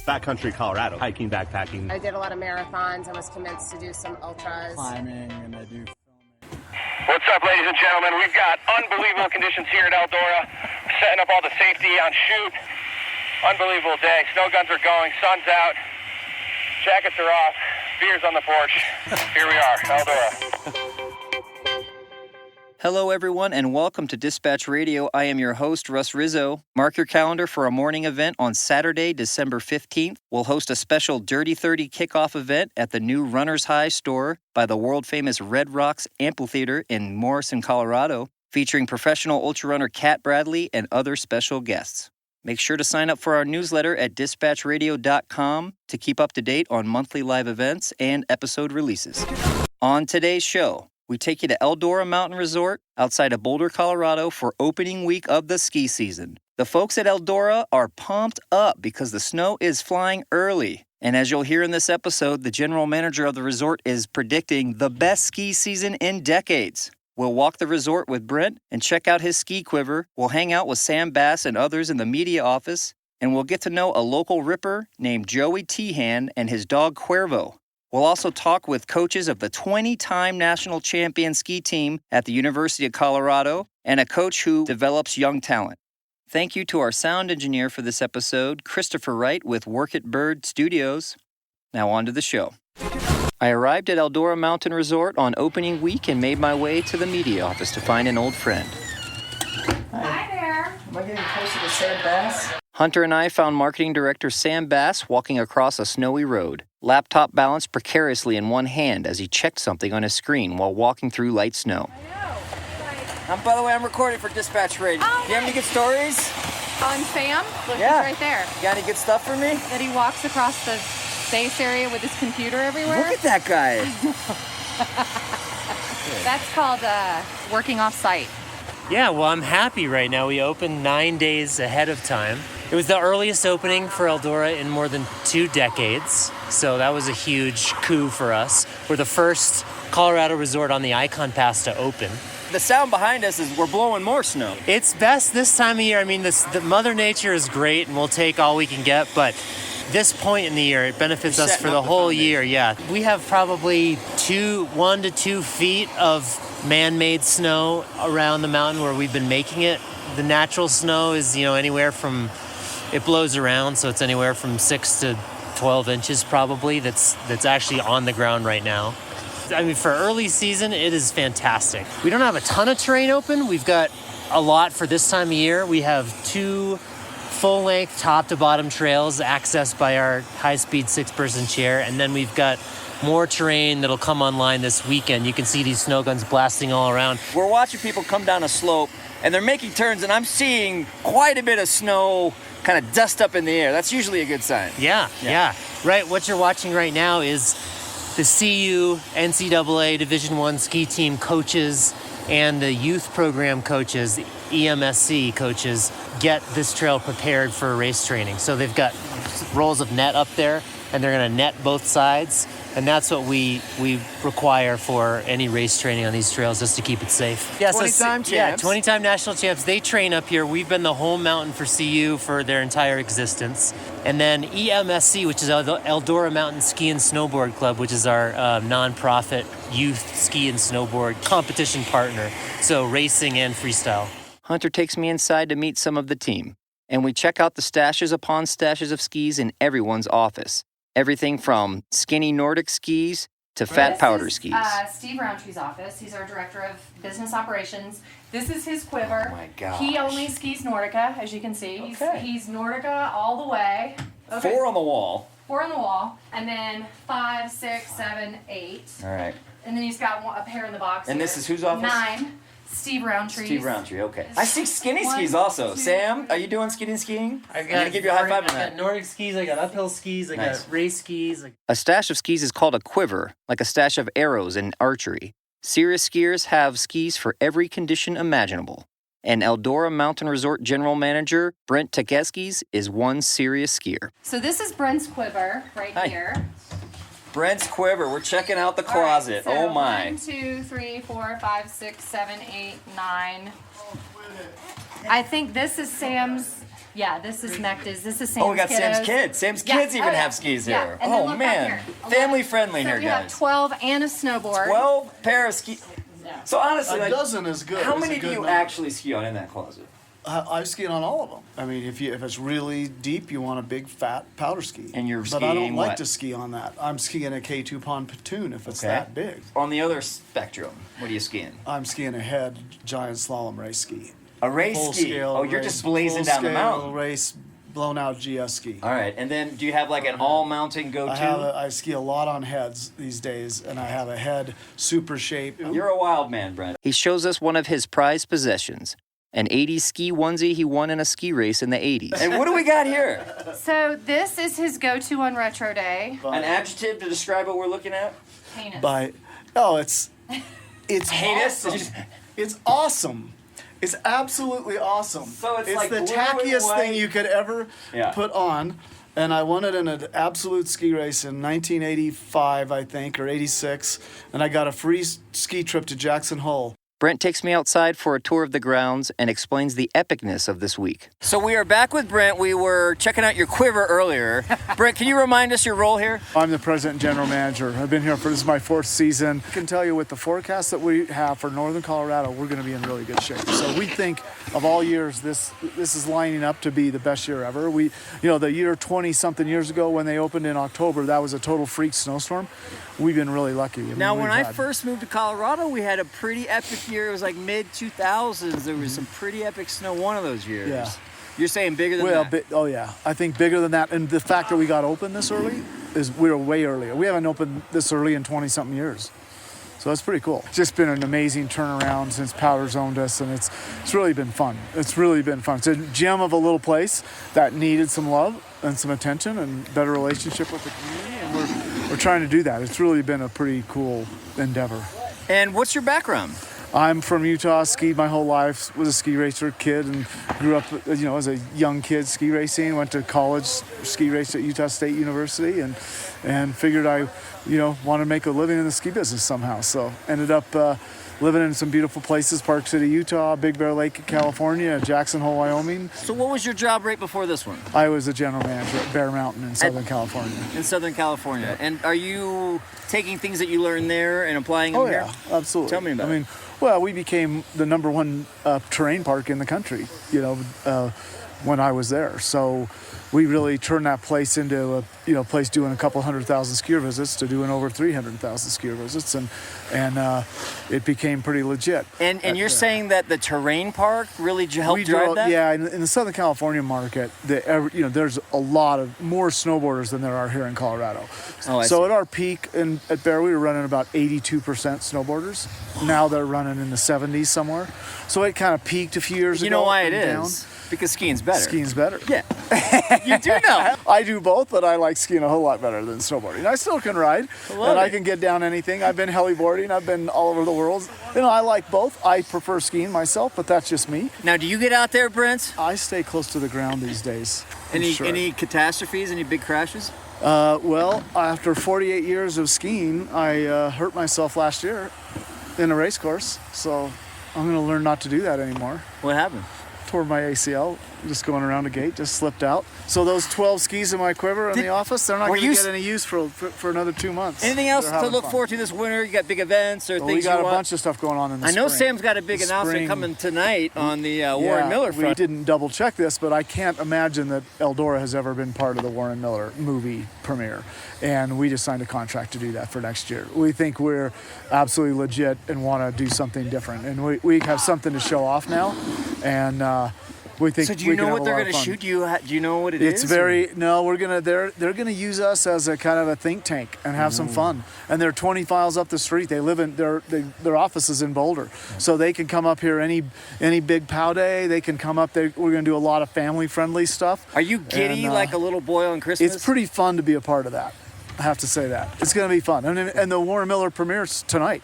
Backcountry Colorado, hiking, backpacking. I did a lot of marathons and was convinced to do some ultras. Climbing, and I do filming. What's up, ladies and gentlemen? We've got unbelievable conditions here at Eldora. Setting up all the safety on shoot. Unbelievable day. Snow guns are going, sun's out, jackets are off, beers on the porch. Here we are, Eldora. Hello, everyone, and welcome to Dispatch Radio. I am your host, Russ Rizzo. Mark your calendar for a morning event on Saturday, December 15th. We'll host a special Dirty 30 kickoff event at the new Runner's High store by the world-famous Red Rocks Amphitheater in Morrison, Colorado, featuring professional ultra runner Kat Bradley and other special guests. Make sure to sign up for our newsletter at dispatchradio.com to keep up to date on monthly live events and episode releases. On today's show, we take you to Eldora Mountain Resort outside of Boulder, Colorado for opening week of the ski season. The folks at Eldora are pumped up because the snow is flying early. And as you'll hear in this episode, the general manager of the resort is predicting the best ski season in decades. We'll walk the resort with Brent and check out his ski quiver. We'll hang out with Sam Bass and others in the media office. And we'll get to know a local ripper named Joey Teahan and his dog Cuervo. We'll also talk with coaches of the 20-time national champion ski team at the University of Colorado and a coach who develops young talent. Thank you to our sound engineer for this episode, Christopher Wright with Work It Bird Studios. Now on to the show. I arrived at Eldora Mountain Resort on opening week and made my way to the media office to find an old friend. Hi there. Am I getting closer to Sam Bass? Hunter and I found marketing director Sam Bass walking across a snowy road, laptop balanced precariously in one hand as he checked something on his screen while walking through light snow. By the way, I'm recording for Dispatch Radio. Oh, Do you have any good stories? I'm Sam. Look, Yeah. he's right there. You got any good stuff for me? That he walks across the base area with his computer everywhere. Look at that guy. That's called working off site. Yeah, well, I'm happy right now. We opened 9 days ahead of time. It was the earliest opening for Eldora in more than 2 decades, so that was a huge coup for us. We're the first Colorado resort on the Icon Pass to open. The sound behind us is we're blowing more snow. It's best this time of year. I mean, the Mother Nature is great, and we'll take all we can get, but this point in the year, it benefits us for the whole year. Yeah, we have probably 1 to 2 feet of man-made snow around the mountain where we've been making it. The natural snow is, anywhere from, it blows around, so it's anywhere from 6 to 12 inches probably that's actually on the ground right now. I mean, for early season, it is fantastic. We don't have a ton of terrain open. We've got a lot for this time of year. We have 2 full-length top-to-bottom trails accessed by our high-speed 6-person chair, and then we've got more terrain that'll come online this weekend. You can see these snow guns blasting all around. We're watching people come down a slope, and they're making turns, and I'm seeing quite a bit of snow kind of dust up in the air. That's usually a good sign. Yeah. Right, what you're watching right now is the CU NCAA Division I ski team coaches and the youth program coaches, EMSC coaches, get this trail prepared for race training. So they've got rolls of net up there, and they're going to net both sides. And that's what we require for any race training on these trails, just to keep it safe. Yeah, 20-time champs. Yeah, 20-time national champs. They train up here. We've been the home mountain for CU for their entire existence. And then EMSC, which is Eldora Mountain Ski and Snowboard Club, which is our nonprofit youth ski and snowboard competition partner. So racing and freestyle. Hunter takes me inside to meet some of the team, and we check out the stashes upon stashes of skis in everyone's office. Everything from skinny Nordic skis to fat powder skis. Steve Roundtree's office. He's our director of business operations. This is his quiver. Oh my gosh. He only skis Nordica, as you can see. Okay. He's Nordica all the way. Okay. 4 on the wall. 4 on the wall, and then 5, 6, 7, 8. All right. And then he's got a pair in the box. And here. this is whose office? 9. Steve Roundtree. Steve Roundtree, okay. I see skinny skis also. Sam, are you doing skinny skiing? I'm going to give you a high five on I that. got Nordic skis, I got uphill skis, I Nice. got race skis. A stash of skis is called a quiver, like a stash of arrows in archery. Serious skiers have skis for every condition imaginable. And Eldora Mountain Resort General Manager Brent Tregaskis is one serious skier. So this is Brent's quiver right Hi. here. Brent's quiver. We're checking out the closet. All right, so oh my. 1, 2, 3, 4, 5, 6, 7, 8, 9. I think this is Sam's. Yeah, this is Mecta's. This is Sam's. Oh, we got Sam's kiddos. kids. Sam's Yeah. kids even Oh, yeah. have skis Yeah. here. And then Oh look back man, here. family friendly So here, you have guys. 12 and a snowboard. 12 pair of ski. So honestly, A like, dozen is good. how is a many do good you number. actually ski on in that closet? I ski on all of them. I mean, if it's really deep, you want a big fat powder ski. And you're But I don't skiing like what? to ski on that. I'm skiing a K2 pontoon if it's that big. On the other spectrum, what are you skiing? I'm skiing a head giant slalom race ski. A race Full ski. scale Oh, you're race, just blazing down the full-scale mountain. race, blown out GS ski. All right, and then do you have like an all mountain go-to? I ski a lot on heads these days, and I have a head super shape. You're a wild man, Brent. He shows us one of his prized possessions, an 80s ski onesie he won in a ski race in the 80s. And what do we got here? So this is his go-to on retro day. An adjective to describe what we're looking at? Heinous. It's Heinous? awesome. It's awesome. It's absolutely awesome. So it's like the blue and tackiest white. thing you could ever put on. And I won it in an absolute ski race in 1985, I think, or 86. And I got a free ski trip to Jackson Hole. Brent takes me outside for a tour of the grounds and explains the epicness of this week. So we are back with Brent. We were checking out your quiver earlier. Brent, can you remind us your role here? I'm the president and general manager. I've been here this is my 4th season. I can tell you with the forecast that we have for northern Colorado, we're going to be in really good shape. So we think of all years, this is lining up to be the best year ever. The year 20-something years ago when they opened in October, that was a total freak snowstorm. We've been really lucky. Now, when I first moved to Colorado, we had a pretty epic year. It was like mid-2000s. There was some pretty epic snow one of those years. Yeah. You're saying bigger than that? Oh yeah, I think bigger than that. And the fact that we got open this early is we were way earlier. We haven't opened this early in 20-something years. So that's pretty cool. It's just been an amazing turnaround since Powder's owned us, and it's really been fun. It's really been fun. It's a gem of a little place that needed some love and some attention and better relationship with the community, and we're trying to do that. It's really been a pretty cool endeavor. And what's your background? I'm from Utah, skied my whole life, was a ski racer kid, and grew up, as a young kid ski racing, went to college, ski raced at Utah State University, and figured I, wanted to make a living in the ski business somehow. So ended up living in some beautiful places, Park City, Utah, Big Bear Lake, California, Jackson Hole, Wyoming. So what was your job right before this one? I was a general manager at Bear Mountain in Southern California. In Southern California. Yeah. And are you taking things that you learned there and applying them here? Oh, yeah, absolutely. Tell me about it. Well, we became the #1 terrain park in the country, when I was there. So we really turned that place into a place doing a couple 100,000 skier visits to doing over 300,000 skier visits, and it became pretty legit. And you're saying that the terrain park really helped drive that? Yeah, in the Southern California market, there's a lot of more snowboarders than there are here in Colorado. Oh, so at our peak at Bear, we were running about 82% snowboarders. Now they're running in the 70s somewhere. So it kind of peaked a few years ago. You know why it down. is? Because skiing's better. Skiing's better. Yeah. You do know. I do both, but I like skiing a whole lot better than snowboarding. I still can ride, I can get down anything. I've been heliboarding. I've been all over the world. I like both. I prefer skiing myself, but that's just me. Now, do you get out there, Brent? I stay close to the ground these days. Any catastrophes? Any big crashes? Well, after 48 years of skiing, I hurt myself last year in a race course. So I'm going to learn not to do that anymore. What happened? Tore my ACL, just going around a gate, just slipped out. So those 12 skis in my quiver in the office, they're not going to get any use for another 2 months. Anything else to look forward to this winter? You got big events or things we got you a want? bunch of stuff going on in the spring. I know Sam's got a big announcement coming tonight on the Warren Miller front. We didn't double check this, but I can't imagine that Eldora has ever been part of the Warren Miller movie premiere. And we just signed a contract to do that for next year. We think we're absolutely legit and want to do something different. And we have something to show off now. And we think. So do you know what they're going to shoot? Do you know what it is? It's they're gonna use us as a kind of a think tank and have some fun. And they're 20 miles up the street. They live in their office is in Boulder, so they can come up here any big pow day. They can come up there. We're gonna do a lot of family friendly stuff. Are you giddy like a little boy on Christmas? It's pretty fun to be a part of that. I have to say that it's gonna be fun. And the Warren Miller premieres tonight.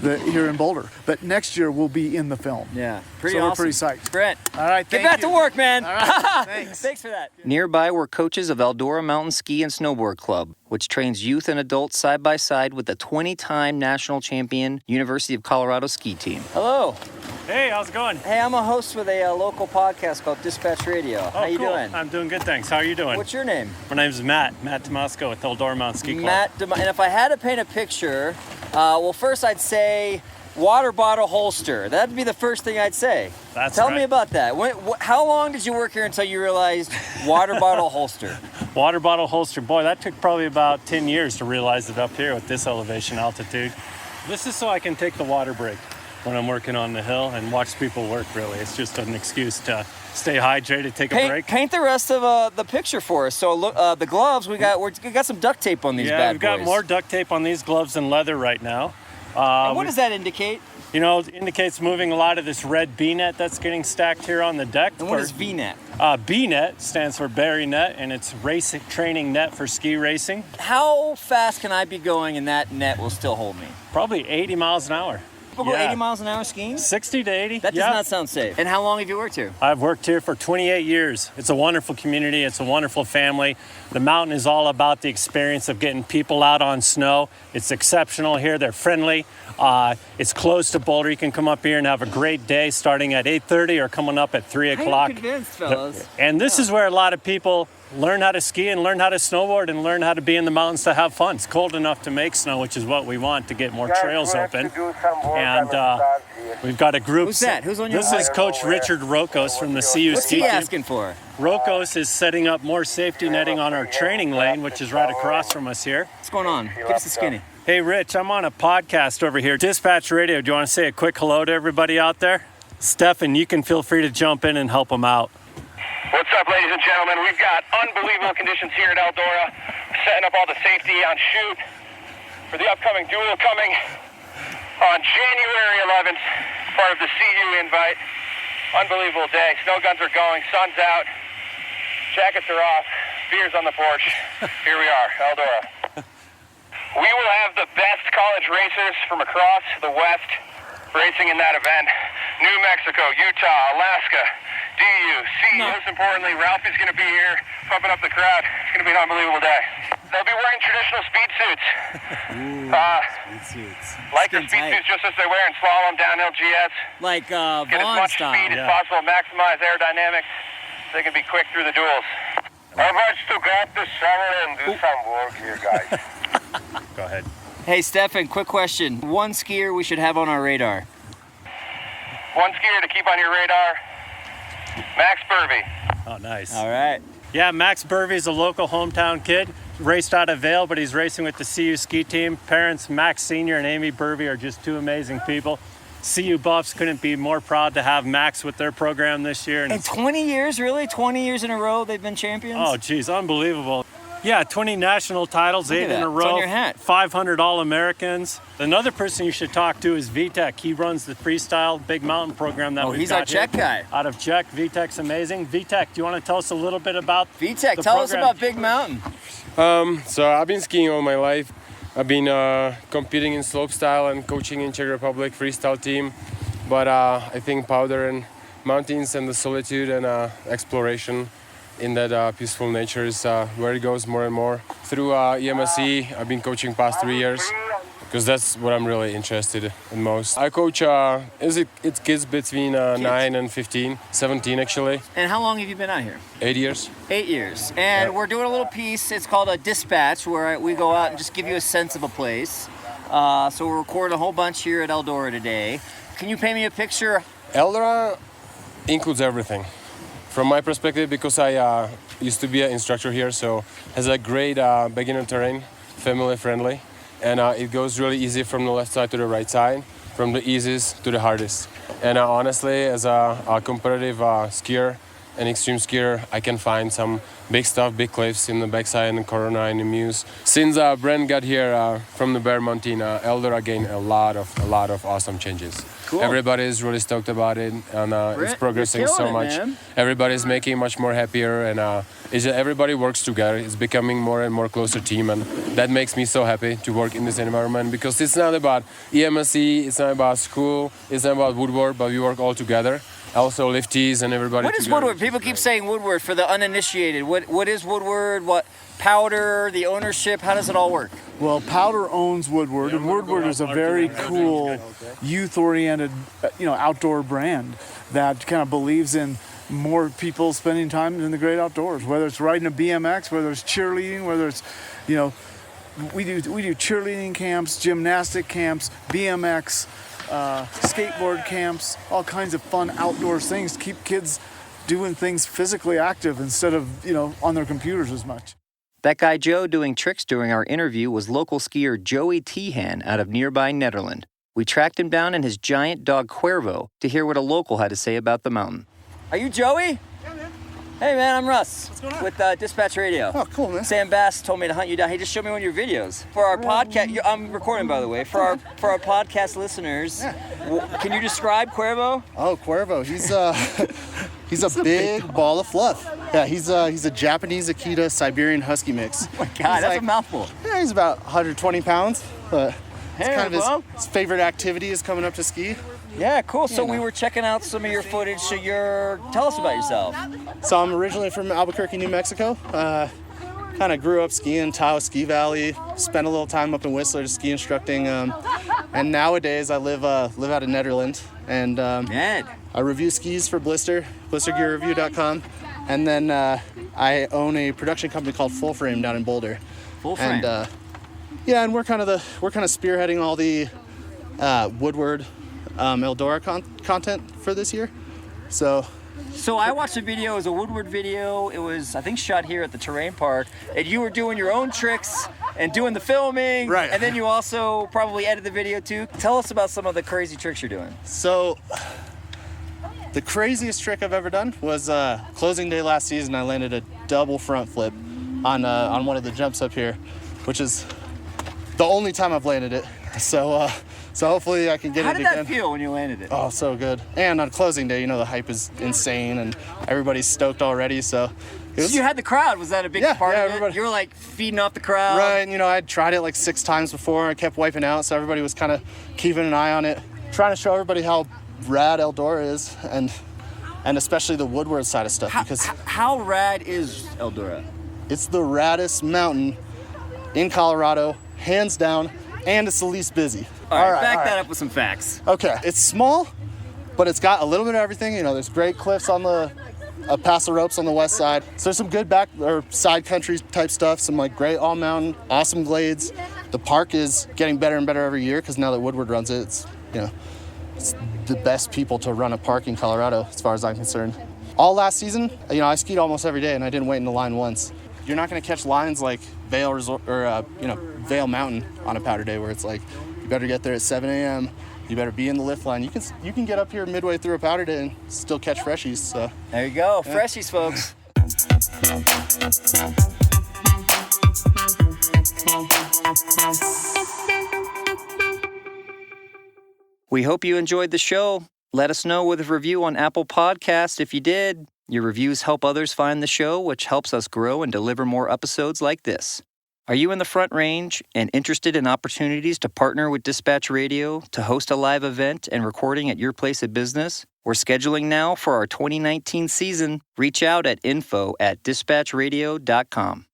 here in Boulder. But next year we'll be in the film. Yeah, So pretty we're awesome. pretty psyched. Brent, All right, get back to work, man. All right, thanks. Thanks for that. Nearby were coaches of Eldora Mountain Ski and Snowboard Club, which trains youth and adults side by side with the 20-time national champion University of Colorado ski team. Hello. Hey, how's it going? Hey, I'm a host with a local podcast called Dispatch Radio. How you cool. doing? I'm doing good, thanks. How are you doing? What's your name? My name's Matt Tomasco with Eldora Mountain Ski Club. And if I had to paint a picture, well, first I'd say water bottle holster. That'd be the first thing I'd say. Tell me about that. How long did you work here until you realized water bottle holster? Water bottle holster. Boy, that took probably about 10 years to realize it up here with this elevation altitude. This is so I can take the water break when I'm working on the hill and watch people work, really. It's just an excuse to stay hydrated, take a break. Paint the rest of the picture for us. So look, the gloves, we got some duct tape on these bad boys. Yeah, we've got more duct tape on these gloves than leather right now. And what does that indicate? You know, it indicates moving a lot of this red B-net that's getting stacked here on the deck. And what is V-net? B-net stands for Berry Net, and it's racing training net for ski racing. How fast can I be going and that net will still hold me? Probably 80 miles an hour. People go 80 miles an hour skiing? 60 to 80. That does not sound safe. And how long have you worked here? I've worked here for 28 years. It's a wonderful community. It's a wonderful family. The mountain is all about the experience of getting people out on snow. It's exceptional here. They're friendly. It's close to Boulder. You can come up here and have a great day starting at 8:30 or coming up at 3 o'clock. I'm convinced, fellas. And this is where a lot of people learn how to ski and learn how to snowboard and learn how to be in the mountains to have fun. It's cold enough to make snow, which is what we want to get more trails open. And we've got a group. Who's that? Who's on your This is Coach Richard Rokos from the CU What's ski he team. asking for? Rokos is setting up more safety netting on our training lane, which is right across from us here. What's going on? Give us the skinny. Hey, Rich, I'm on a podcast over here, Dispatch Radio. Do you want to say a quick hello to everybody out there? Stefan, you can feel free to jump in and help them out. What's up, ladies and gentlemen? We've got unbelievable conditions here at Eldora, setting up all the safety on chute for the upcoming duel coming on January 11th, part of the CU invite. Unbelievable day. Snow guns are going, sun's out, jackets are off, beers on the porch. Here we are, Eldora. We will have the best college racers from across the West racing in that event. New Mexico, Utah, Alaska, DU, CU. Most importantly, Ralphie's going to be here, pumping up the crowd. It's going to be an unbelievable day. They'll be wearing traditional speed suits. Speed suits. Like the speed suits just as they wear in slalom, downhill GS. Like Get as Vaughn much style. speed as possible, maximize aerodynamics, so they can be quick through the duels. How much to grab the shovel and do some work here, guys? Go ahead. Hey, Stefan, quick question. One skier we should have on our radar. One skier to keep on your radar, Max Burvey. Oh, nice. All right. Yeah, Max Burvey is a local hometown kid. Raced out of Vail, but he's racing with the CU ski team. Parents Max Sr. and Amy Burvey are just two amazing people. CU Buffs couldn't be more proud to have Max with their program this year. And 20 years, really? 20 years in a row they've been champions? Oh, geez, unbelievable. Yeah, 20 national titles, 8 in a row. It's on your hat. 500 All-Americans. Another person you should talk to is Vitek. He runs the freestyle big mountain program that we've he's got our Czech here. guy. Out of Czech. Vitek's amazing. Vitek, do you want to tell us a little bit about Vitek, the tell us program? about Big Mountain. So I've been skiing all my life. I've been competing in slopestyle and coaching in Czech Republic freestyle team. But I think powder and mountains and the solitude and exploration in that peaceful nature is where it goes more and more. Through EMSE, I've been coaching past 3 years because that's what I'm really interested in most. I coach it's kids between 9 and 15, 17 actually. And how long have you been out here? 8 years. 8 years. And we're doing a little piece. It's called a dispatch, where we go out and just give you a sense of a place. So we're recording a whole bunch here at Eldora today. Can you paint me a picture? Eldora includes everything. From my perspective, because I used to be an instructor here, so has a great beginner terrain, family friendly, and it goes really easy from the left side to the right side, from the easiest to the hardest. And honestly, as a competitive skier, an extreme skier, I can find some big stuff, big cliffs in the backside and Corona and the Muse. Since Brent got here from the Bear Mountain, Eldora gained a lot of awesome changes. Cool. Everybody is really stoked about it, and it's progressing so much. Everybody's making much more happier, and everybody works together. It's becoming more and more closer team, and that makes me so happy to work in this environment, because it's not about EMSE, it's not about school, it's not about woodwork, but we work all together. Also lifties and everybody. What is together. Woodward? People keep saying Woodward for the uninitiated. What is Woodward? What powder? The ownership? How does it all work? Well, Powder owns Woodward, and Woodward is a very cool, youth-oriented, outdoor brand that kind of believes in more people spending time in the great outdoors. Whether it's riding a BMX, whether it's cheerleading, whether it's, we do cheerleading camps, gymnastic camps, BMX. Skateboard camps, all kinds of fun outdoors things to keep kids doing things physically active instead of, on their computers as much. That guy Joe doing tricks during our interview was local skier Joey Teahan out of nearby Netherlands. We tracked him down in his giant dog Cuervo to hear what a local had to say about the mountain. Are you Joey? Yeah, man. Hey, man, I'm Russ. What's going on? With Dispatch Radio. Oh, cool, man. Sam Bass told me to hunt you down. He just showed me one of your videos. For our podcast, I'm recording, by the way. For our podcast listeners, can you describe Cuervo? Oh, Cuervo. He's a big ball of fluff. Yeah, he's a Japanese Akita Siberian Husky mix. Oh my God, that's a mouthful. Yeah, he's about 120 pounds, but it's kind well. of his favorite activity is coming up to ski. Yeah, cool. So we were checking out some of your footage. So tell us about yourself. So I'm originally from Albuquerque, New Mexico. Kind of grew up skiing Tahoe Ski Valley. Spent a little time up in Whistler ski instructing. And nowadays I live out in Netherlands. And I review skis for Blister, blistergearreview.com. And then I own a production company called Full Frame down in Boulder. Full Frame. And and we're kind of spearheading all the Woodward Eldora content for this year. So I watched a video. It was a Woodward video. It was, I think, shot here at the terrain park. And you were doing your own tricks and doing the filming. Right. And then you also probably edit the video too. Tell us about some of the crazy tricks you're doing. So the craziest trick I've ever done was closing day last season. I landed a double front flip on one of the jumps up here, which is the only time I've landed it. So hopefully I can get it again. How did that feel when you landed it? Oh, so good. And on closing day, the hype is insane and everybody's stoked already. So you had the crowd. Was that a big part of everybody. it? You were like feeding off the crowd. Right. And, I'd tried it like 6 times before. I kept wiping out. So everybody was kind of keeping an eye on it, trying to show everybody how rad Eldora is and especially the Woodward side of stuff. How rad is Eldora? It's the raddest mountain in Colorado, hands down, and it's the least busy. All right, back that up with some facts. Okay, it's small, but it's got a little bit of everything. There's great cliffs on the Paso Ropes on the west side. So there's some good back or side country type stuff, some like great all mountain, awesome glades. The park is getting better and better every year because now that Woodward runs it, it's the best people to run a park in Colorado as far as I'm concerned. All last season, I skied almost every day and I didn't wait in the line once. You're not going to catch lines like Vail Resort or Vail Mountain on a powder day where it's like you better get there at 7 a.m. You better be in the lift line. You can get up here midway through a powder day and still catch freshies. So there you go, freshies, folks. We hope you enjoyed the show. Let us know with a review on Apple Podcasts if you did. Your reviews help others find the show, which helps us grow and deliver more episodes like this. Are you in the Front Range and interested in opportunities to partner with Dispatch Radio to host a live event and recording at your place of business? We're scheduling now for our 2019 season. Reach out at info@dispatchradio.com.